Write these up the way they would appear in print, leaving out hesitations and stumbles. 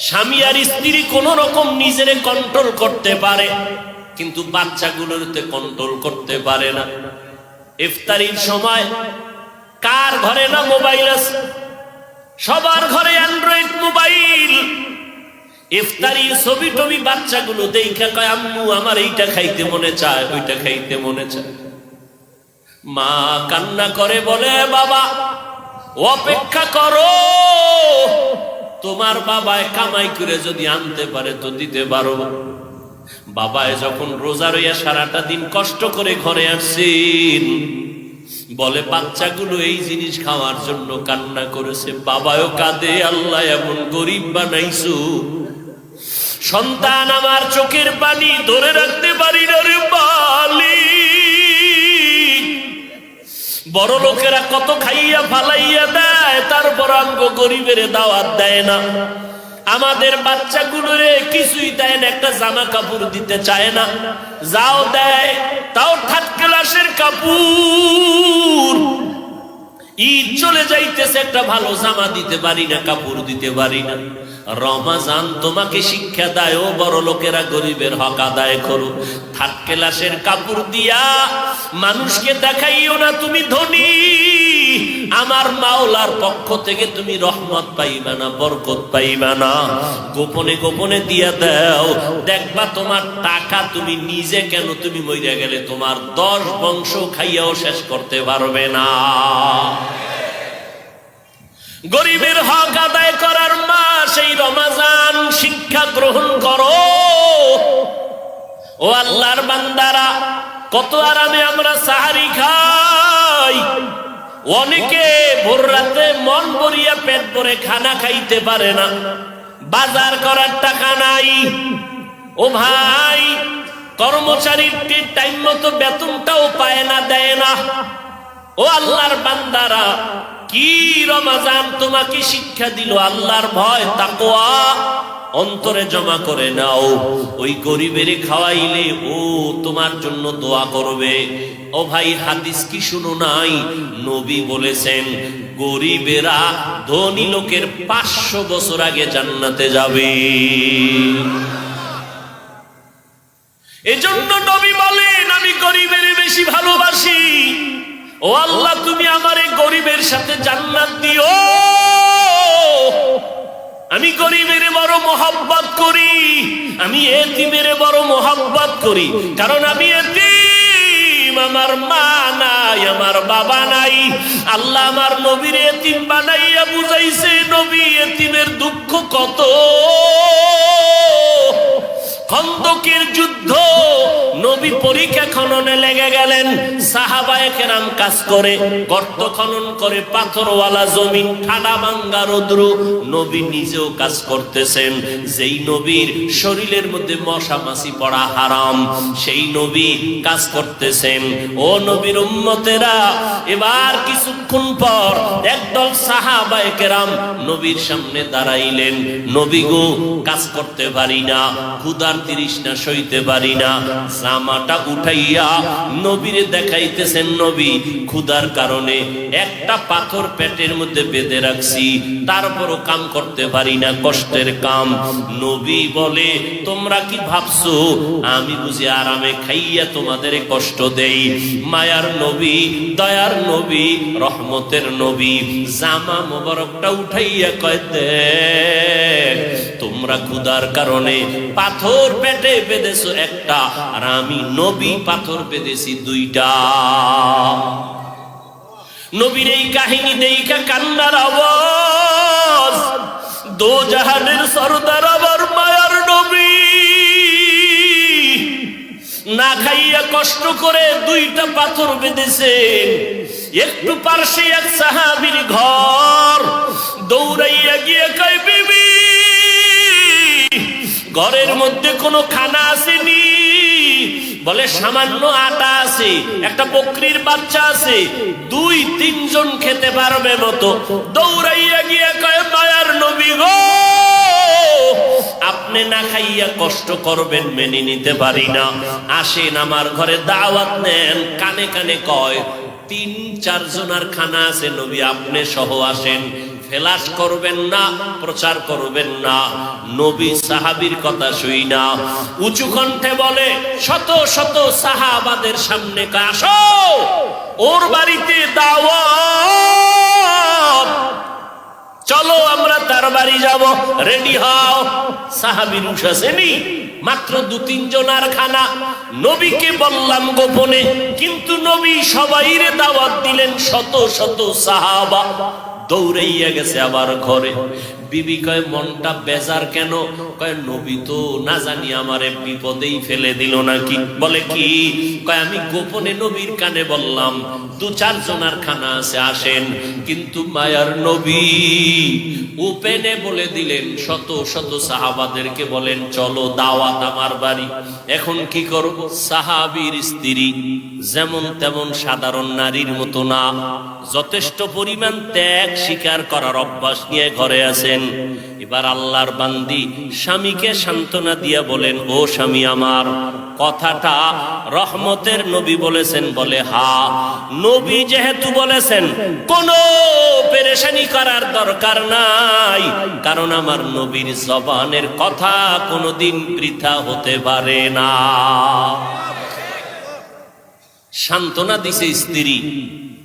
স্বামী আর স্ত্রী কোন রকম নিজেরে কন্ট্রোল করতে পারে, কিন্তু বাচ্চাগুলোতে কন্ট্রোল করতে পারে না। ইফতারির সময় কার ঘরে না মোবাইল আছে? সবার ঘরে অ্যান্ড্রয়েড মোবাইল। ইফতারির ছবি টবি বাচ্চাগুলো দেখে কয়, আম্মু আমার এইটা খাইতে মনে চায়, ওইটা খাইতে মনে চায়। মা কান্না করে বলে, বাবা অপেক্ষা করো, তোমার বাবায় কামাই করে যদি আনতে পারে তো দিতে পারো। বাবায় যখন রোজা রইয়া সারাটা দিন কষ্ট করে ঘরে আসছেন, বলে বাচ্চাগুলো এই জিনিস খাওয়ার জন্য কান্না করেছে। বাবাও কাঁদে, আল্লাহ এমন গরিব বানাইছো, সন্তান আমার চোখের পানি ধরে রাখতে পারি না রে মালিক। বড় লোকেরা কত খাইয়া ফালাইয়া দেয়, তারপর আমগো গরিবের দাওয়াত দেয় না। আমাদের বাচ্চাগুলোরে কিছুই দেয় না, একটা জামা কাপড় দিতে চায় না, যাও দেয় তাও থার্ড ক্লাসের কাপড়। ঈদ চলে যাইতেছে, একটা ভালো জামা দিতে পারি না, কাপড় দিতে পারি না। রমাজান তোমাকে শিক্ষা দেয়, ও বড় লোকেরা গরিবের হক আদায় করো। থার্ড ক্লাসের কাপড় দিয়া মানুষকে দেখাইও না তুমি ধনী। আমার মাওলার পক্ষ থেকে তুমি রহমত পাইবা না, বরকত পাইবা না। গোপনে গোপনে দিয়া দাও, দেখবা তোমার টাকা তুমি নিজে কেন, তুমি মইরা গেলে তোমার 10 বংশ খাইয়াও শেষ করতে পারবে না। গরিবের হক আদায় করার মাস এই রমাজান, শিক্ষা গ্রহণ করো। ও আল্লাহর বান্দারা, কত আরামে আমরা সাহারি খাই। অনেকে ভোর রাতে মন ভরিয়া পেট ভরে খানা খাইতে পারে না, বাজার করার টাকা নাই। ও ভাই, কর্মচারীর টাইম মতো বেতনটাও পায় না, দেয় না। ও আল্লাহর বান্দারা, কি রমাজান তোমাকে শিক্ষা দিল, আল্লাহর ভয় তাকওয়া অন্তরে জমা করে নাও। ওই গরিবের খাওয়াইলে ও তোমার জন্য দোয়া করবে। ও ভাই, হাদিস কি শুনো নাই? নবী বলেছেন, গরিবেরা ধনী লোকের 500 বছর আগে জান্নাতে যাবে। এজন্য নবী বলেন, আমি গরিবের বেশি ভালোবাসি। ও আল্লাহ, তুমি আমার এই গরিবের সাথে জান্নাত দিও। আমি গরিবের বড় মোহাব্বত করি, আমি এতিমের বড় মোহাব্বত করি, কারণ আমি এতিম, আমার মা নাই, আমার বাবা নাই। আল্লাহ আমার নবীর এতিম বানাইয়া বুঝাইছে, নবী এতিমের দুঃখ কত। খন্দকের যুদ্ধ, নবী পরীক্ষা খননে লেগে গেলেন। সাহাবায়ে কেরাম কাজ করে, গর্ত খনন করে, পাথরওয়ালা জমিন, ঠাডা ভাঙ্গা রৌদ্র। নবী নিজেও কাজ করতেছেন। যেই নবীর শরীরের মধ্যে মশা মাছি পড়া হারাম, সেই নবী কাজ করতেছেন। ও নবীর উম্মতেরা, এবার কিছুক্ষণ পর একদল সাহাবায়ে কেরাম নবীর সামনে দাঁড়াইলেন। নবী গো, কাজ করতে পারি না, ক্ষুধার তৃষ্ণা সইতে পারি না। জামাটা উঠাইয়া নবীরে দেখাইতেছেন, নবী ক্ষুধার কারণে একটা পাথর পেটের মধ্যে বেঁধে রাখছি, তারপরও কাম করতে পারি না, কষ্টের কাম। নবী বলে, তোমরা কি ভাবছো আমি বুঝি আরামে খাইয়া তোমাদের কষ্ট দেই? মায়ার নবী, দয়ার নবী, রহমতের নবী জামা মোবারকটা উঠাইয়া কয়, দেখ তোমরা ক্ষুধার কারণে পাথর পেটে বেঁধেছো একটা, আর আমি নবী পাথর বেঁধেছি 2টা। নবীর এই কাহিনী দেখা কান্নার আওয়াজ, দো জাহানের সরদার আমার মায়ার নবী না খাইয়া কষ্ট করে 2টা পাথর বেঁধেছে। একটু পার্শ্বে এক সাহাবীর ঘর, দৌড়াইয়া গিয়ে কয়, বিবি ঘরের মধ্যে কোনো খানা আসেনি? বলে, সামান্য আটা আছে, একটা বকরির বাচ্চা আছে, 2-3 জন খেতে পারবে মতো। দৌড়াইয়া গিয়ে কয়, মায়ার নবী গো, আপনি না খাইয়া কষ্ট করবেন মেনে নিতে পারি না, আসেন আমার ঘরে দাওয়াত নেন। কানে কানে কয়, 3-4 জনের খানা আছে, নবী আপনি সহ আসেন। ফেলাস করবেন না, প্রচার করবেন না। নবী সাহাবীর কথা শুই না উঁচু কণ্ঠে বলে শত শত সাহাবাদের সামনে, আসো ওর বাড়িতে দাওয়াত, চলো আমরা তার বাড়ি যাব, রেডি হও। সাহাবীর উঠেছেনি মাত্র 2-3 জনার খানা। নবীকে বললাম গোপনে, কিন্তু নবী সবাইরে দাওয়াত দিলেন। শত শত সাহাবা দৌড়াইয়া গেছে আবার ঘরে। বিবি কয় মনটা বেজার কেন? কয় নবী তো না জানি আমারে বিপদেই ফেলে দিল নাকি। বলে কি? কয় আমি গোপনে নবীর কানে বললাম 2-4 জনার খানা আছে, আসেন। কিন্তু মায়ার নবী ওপেনে বলে দিলেন, শত শত সাহাবাদেরকে বলেন চলো দাওয়াত আমার বাড়ি। এখন কি করব? সাহাবীর স্ত্রী যেমন তেমন সাধারণ নারীর মতো না, যথেষ্ট পরিমাণ ত্যাগ স্বীকার করার অভ্যাস নিয়ে ঘরে আছেন। এবার আল্লাহর বান্দি স্বামীকে সান্ত্বনা দিয়া বলেন, ও স্বামী আমার, কথাটা রহমতের নবী বলেছেন? বলে হা। নবী যেহেতু বলেছেন কোনো পেরেশানি করার দরকার নাই, কারণ আমার নবীর জবানের কথা কোনোদিন বৃথা হতে পারে না। সান্ত্বনা দিছে স্ত্রী,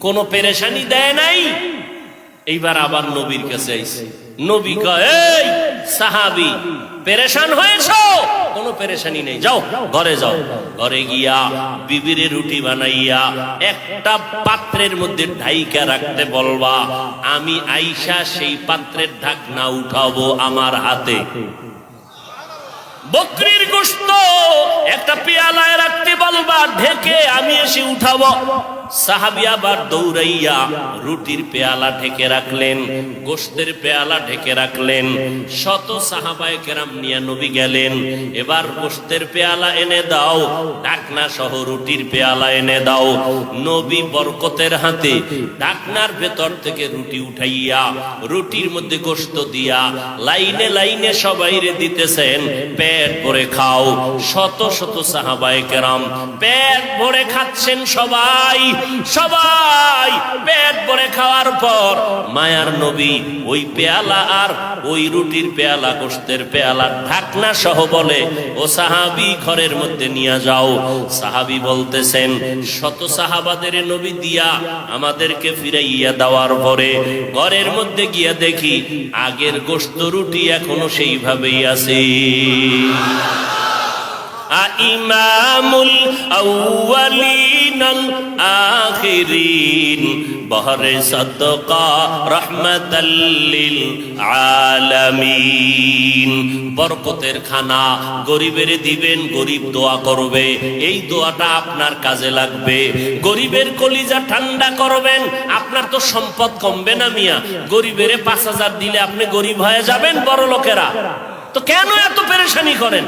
কোনো পেরেশানি দেয় নাই। এইবার আবার নবীর কাছে আইছে। নবী কয়, এই সাহাবী পেরেশান হয়েছো? কোনো পেরেশানি নেই, যাও ঘরে যাও। ঘরে গিয়া বিবিরে রুটি বানাইয়া একটা পাত্রের মধ্যে ঢাইকা রাখতে বলবা, আমি আইসা সেই পাত্রের ঢাকনা উঠাবো আমার হাতে। বকরির গোশত একটা পেয়ালায় রাখতে বলবা, ঢেকে আমি এসে উঠাবো। সাহাবী আবার দৌড়াইয়া রুটির পেয়ালা ঢেকে রাখলেন, গোশতের পেয়ালা ঢেকে রাখলেন। শত সাহাবায়ে কেরাম নিয়ে নবী গেলেন, এবার গোশতের পেয়ালা এনে দাও, ঢাকনা সহ রুটির পেয়ালা এনে দাও। নবী বরকতের হাতে ঢাকনার ভেতর থেকে রুটি উঠাইয়া রুটির মধ্যে গোশত দিয়া লাইনে লাইনে সবাইরে দিতেছেন, পেট ভরে খাও। শত শত সাহাবায়ে কেরাম পেট ভরে খাচ্ছেন, সবাই সবাই পেট ভরে খাওয়ার পর মায়ার নবী ওই পেয়ালা আর ওই রুটির পেয়ালা, গোশতের পেয়ালা ঢাকনা সহ বলে, ও সাহাবী ঘরের মধ্যে নিয়ে যাও। সাহাবী বলতেছেন, শত সাহাবাদের নবী দিয়া আমাদেরকে ফিরাইয়া দেওয়ার পরে ঘরের মধ্যে গিয়া দেখি আগের গোশত রুটি এখনো সেইভাবেই আছে। ইমামুল আউয়ালিনাল আখিরিন বহরে সাদকা রাহমাতাল লিল আলামিন। বরকতের খানা গরিবের দিবেন, গরিব দোয়া করবে, এই দোয়াটা আপনার কাজে লাগবে। গরিবের কলিজা ঠান্ডা করবেন, আপনার তো সম্পদ কমবে না মিয়া। গরিবের 5,000 দিলে আপনি গরিব হয়ে যাবেন, বড় লোকেরা তো কেন এত পেরেশানি করেন?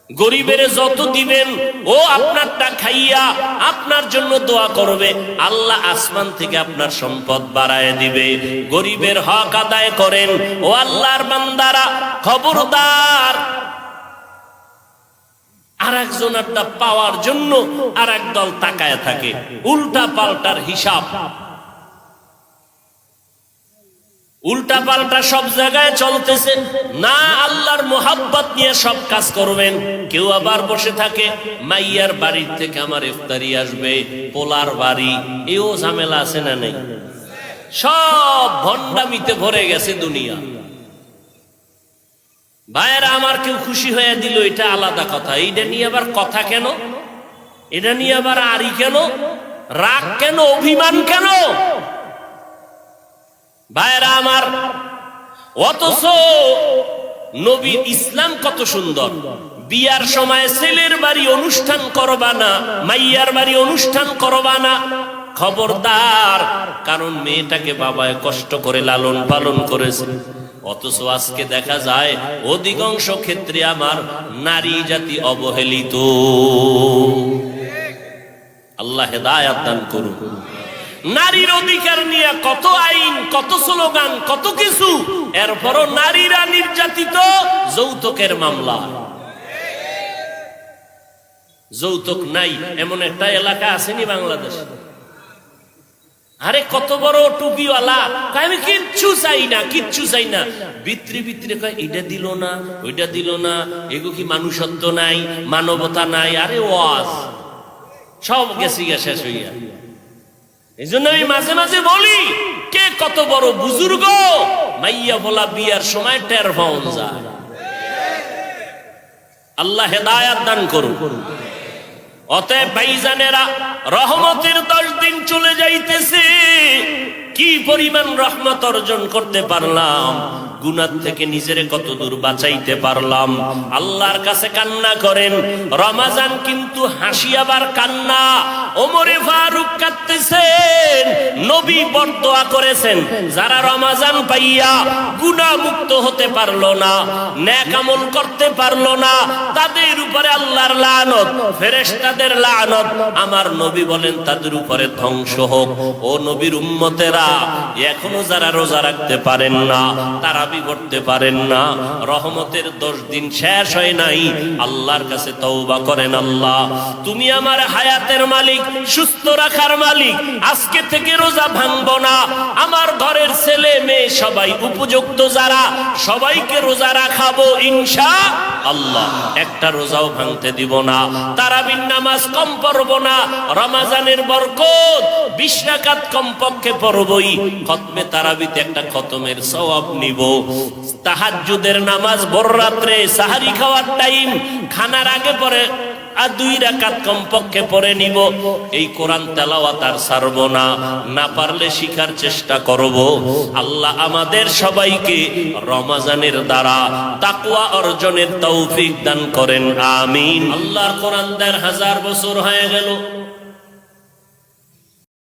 গরিবের যত দিবেন ও আপনারটা খাইয়া আপনার জন্য দোয়া করবে, আল্লাহ আসমান থেকে আপনার সম্পদ বাড়ায় দিবে। গরিবের হক আদায় করেন ও আল্লাহর বান্দারা, খবরদার আর একজনেরটা পাওয়ার জন্য আর এক দল তাকায় থাকে, উল্টা পাল্টার হিসাব, উল্টা পাল্টা সব জায়গায় চলতেছে না। আল্লাহর মোহাব্বত নিয়ে সব কাজ করবেন। কেউ আবার বসে থাকে, মাইয়ার বাড়ির থেকে আমার ইফতারি আসবে, পোলার বাড়ি, এও ঝামেলা আছে না নেই? সব ভণ্ডামিতে ভরে গেছে দুনিয়া। ভাইয়েরা আমার, কেউ খুশি হয়ে দিল এটা আলাদা কথা, এইটা নিয়ে আবার কথা কেন? এটা নিয়ে আবার আরি কেন? রাগ কেন? অভিমান কেন? ভাইরা আমার, অথচ নবী ইসলাম কত সুন্দর। বিয়ার সময় ছেলের বাড়ি অনুষ্ঠান করবা না, মাইয়ার বাড়ি অনুষ্ঠান করবা না, খবরদার, কারণ মেয়েটাকে বাবায় কষ্ট করে লালন পালন করেছে। অথচ আজকে দেখা যায় অধিকাংশ ক্ষেত্রে আমার নারী জাতি অবহেলিত। আল্লাহ হেদায়েত দান করুন। নারীর অধিকার নিয়ে কত আইন, কত স্লোগান, কত কিছু, এরপরও নারীরা নির্যাতিত। যৌতুকের মামলা, যৌতুক নাই এমন একটা এলাকা আসেনি বাংলাদেশ? আরে কত বড় টুপিওয়ালা, আমি কিচ্ছু চাই না, কিচ্ছু চাই না। ভিতরে ভিতরে কয় এটা দিল না, ওইটা দিল না, এগো কি মানুষত্ব নাই, মানবতা নাই। আরে ওয়াজ সব গেছি গা শেষ হইয়া। এই জন্য আমি মাঝে মাঝে বলি, কে কত বড় বুজুর্গ মাইয়া বলা বিয়ার সময় টের পাওয়া যায়। আল্লাহ হেদায়াত দান করুন। অতএব ভাইজানেরা, রহমতের 10 দিন চলে যাইতেছে, কি পরিমাণ রহমত অর্জন করতে পারলাম, গুনাহ থেকে নিজেরে কত দূর বাঁচাইতে পারলাম। আল্লাহর কাছে কান্না করেন। রমাজান কিন্তু হাসি আবার কান্না। ওমরে ফারুক কাঁদতেছেন, নবী বরদোয়া করেছেন, যারা রমাজান পাইয়া গুনাহ মুক্ত হতে পারলো না, নেক আমল করতে পারলো না, তাদের উপরে আল্লাহর লানত, ফেরেশতাদের লানত। আমার নবী বলেন তাদের উপরে ধ্বংস হোক। ও নবীর উম্মতেরা, এখনো যারা রোজা রাখতে পারেন না, তারাবি করতে পারেন না, রহমতের 10 দিন শেষ হয় নাই, আল্লাহর কাছে তওবা করেন। আল্লাহ, তুমি আমার হায়াতের মালিক, সুস্থ রাখার মালিক। আজকে থেকে রোজা ভাঙবো না। আমার ঘরের ছেলে মেয়ে সবাই উপযুক্ত যারা, সবাইকে রোজা রাখাবো ইনশাআল্লাহ। একটা রোজাও ভাঙতে দিব না। তারাবির নামাজ কম পড়বো না। রমজানের বরকত 20 রাকাত কমপক্ষে পড়বই। খতমে তারাবিতে একটা খতমের সওয়াব নিব। তাহাজ্জুদের নামাজ ভোর রাত্রে সাহারি খাওয়ার টাইম, খানার আগে পরে আর 2 রাকাত কমপক্ষে পড়ে নিব। এই কোরআন তেলাওয়াত আর ছাড়ব না, না পারলে শিখার চেষ্টা করব। আল্লাহ আমাদের সবাইকে রমজানের দ্বারা তাকওয়া অর্জনের তৌফিক দান করেন, আমিন। আল্লাহর কোরআন 1000 বছর হয়ে গেল।